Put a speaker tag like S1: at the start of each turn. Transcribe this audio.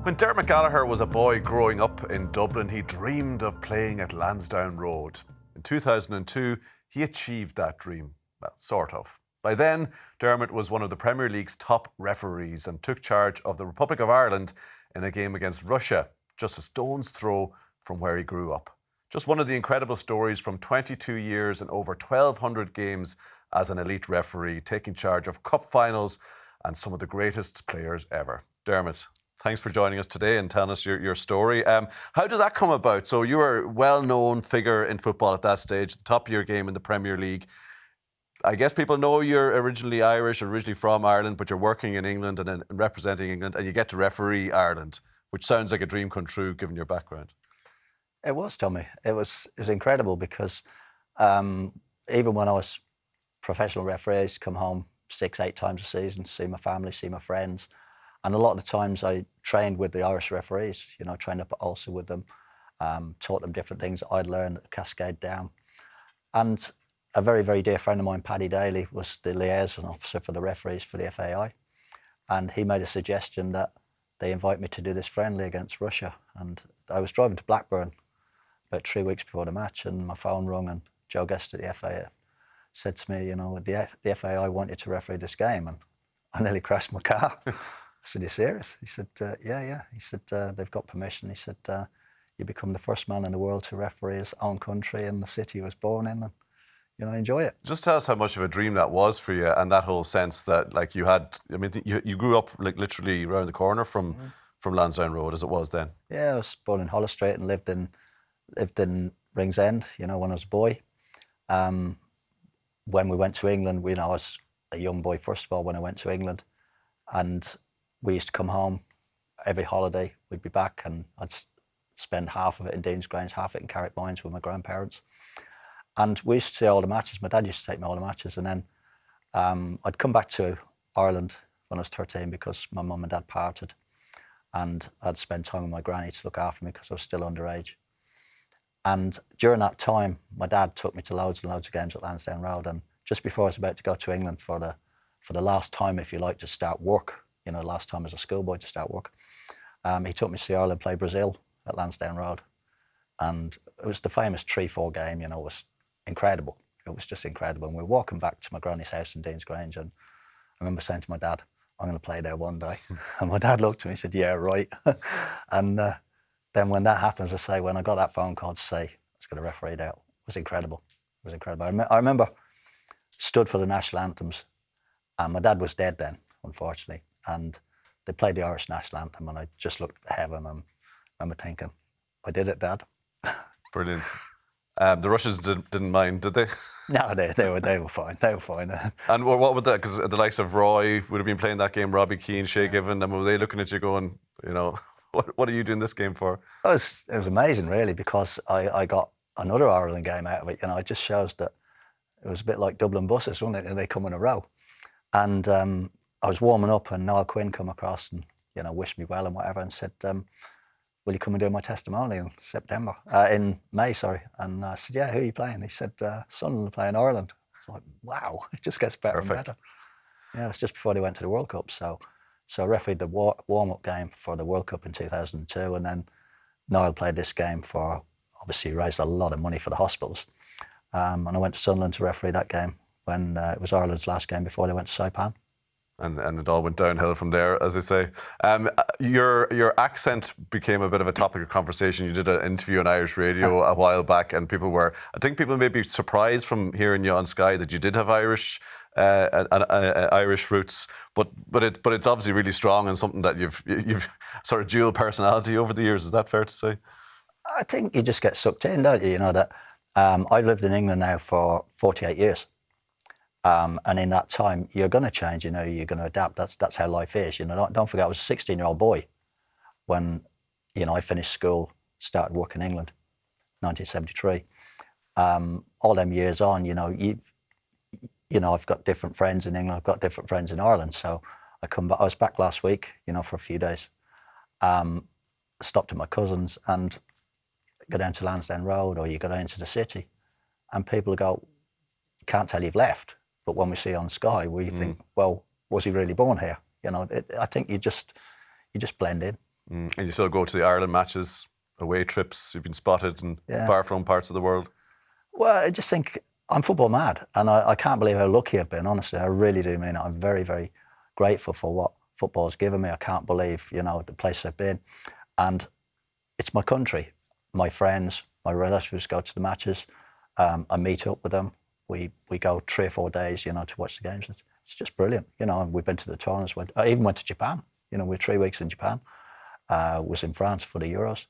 S1: When Dermot Gallagher was a boy growing up in Dublin, he dreamed of playing at Lansdowne Road. In 2002, he achieved that dream. Well, sort of. By then, Dermot was one of the Premier League's top referees and took charge of the Republic of Ireland in a game against Russia, just a stone's throw from where he grew up. Just one of the incredible stories from 22 years and over 1,200 games as an elite referee, taking charge of cup finals and some of the greatest players ever. Dermot, thanks for joining us today and telling us your story. How did that come about? So you were a well-known figure in football at that stage, the top of your game in the Premier League. I guess people know you're originally Irish, originally from Ireland, but you're working in England and representing England, and you get to referee Ireland, which sounds like a dream come true given your background.
S2: It was, Tommy. It was incredible because even when I was professional referee, I used to come home 6-8 times a season, see my family, see my friends. And a lot of the times I trained with the Irish referees, trained up at Ulster with them, taught them different things that I'd learned that cascade down. And a very, very dear friend of mine, Paddy Daly, was the liaison officer for the referees for the FAI. And he made a suggestion that they invite me to do this friendly against Russia. And I was driving to Blackburn about 3 weeks before the match, and my phone rung, and Joe Guest at the FAI said to me, the FAI want you to referee this game. And I nearly crashed my car. I said, "Are you serious?" He said, yeah. He said, they've got permission. He said, you become the first man in the world to referee his own country and the city he was born in, and, enjoy it.
S1: Just tell us how much of a dream that was for you, and that whole sense that, you grew up literally around the corner from Lansdowne Road as it was then.
S2: Yeah, I was born in Holles Street and lived in Ringsend, when I was a boy. When we went to England, I was a young boy, first of all, when I went to England, and we used to come home every holiday. We'd be back, and I'd spend half of it in Dean's Grange, half of it in Carrickmines with my grandparents. And we used to see all the matches. My dad used to take me all the matches. And then I'd come back to Ireland when I was 13 because my mum and dad parted. And I'd spend time with my granny to look after me because I was still underage. And during that time, my dad took me to loads and loads of games at Lansdowne Road. And just before I was about to go to England for the last time, if you like, to start work, last time as a schoolboy to start work, he took me to see Ireland play Brazil at Lansdowne Road. And it was the famous 3-4 game, it was incredible. It was just incredible. And we were walking back to my granny's house in Dean's Grange, and I remember saying to my dad, "I'm going to play there one day." And my dad looked at me and said, "Yeah, right." And then when that happens, when I got that phone call to say I was going to referee it out, it was incredible. It was incredible. I remember stood for the national anthems, and my dad was dead then, unfortunately. And they played the Irish national anthem, and I just looked at heaven, and I remember thinking, "I did it, Dad."
S1: Brilliant. The Russians didn't mind, did they?
S2: No, they were fine. They were fine.
S1: And what would that? Because the likes of Roy would have been playing that game, Robbie Keane, Shea Given, and were they looking at you going, what are you doing this game for?
S2: It was amazing, really, because I got another Ireland game out of it. It just shows that it was a bit like Dublin buses, wasn't it? And they come in a row. And I was warming up, and Niall Quinn come across and wished me well and whatever, and said, "Will you come and do my testimonial in May, sorry?" And I said, "Yeah, who are you playing?" He said, "Sunderland playing Ireland." I was like, wow, it just gets better and better. Yeah, it was just before they went to the World Cup. So I refereed the warm-up game for the World Cup in 2002, and then Niall played this game for, obviously raised a lot of money for the hospitals. And I went to Sunderland to referee that game when it was Ireland's last game before they went to Saipan.
S1: And it all went downhill from there, as they say. Your accent became a bit of a topic of conversation. You did an interview on Irish radio a while back, and I think people may be surprised from hearing you on Sky that you did have Irish roots, but it's obviously really strong and something that you've sort of dual personality over the years. Is that fair to say?
S2: I think you just get sucked in, don't you? That I've lived in England now for 48 years. And in that time, you're going to change, you're going to adapt. That's how life is. Don't forget, I was a 16-year-old boy when, I finished school, started work in England, 1973. All them years on, I've got different friends in England, I've got different friends in Ireland. So I was back last week, for a few days. Stopped at my cousin's and go down to Lansdowne Road, or you go down to the city, and people go, "Can't tell you've left." But when we see on Sky, we think, well, was he really born here? I think you just blend in.
S1: And you still go to the Ireland matches, away trips. You've been spotted in
S2: Yeah.
S1: far-flung parts of the world.
S2: Well, I just think I'm football mad, and I can't believe how lucky I've been. Honestly, I really do mean it. I'm very, very grateful for what football's given me. I can't believe, you know, the place I've been, and it's my country. My friends, my relatives go to the matches. I meet up with them. We go 3 or 4 days, you know, to watch the games. It's just brilliant, you know. And we've been to the tournaments. I even went to Japan. You know, we were 3 weeks in Japan. Was in France for the Euros.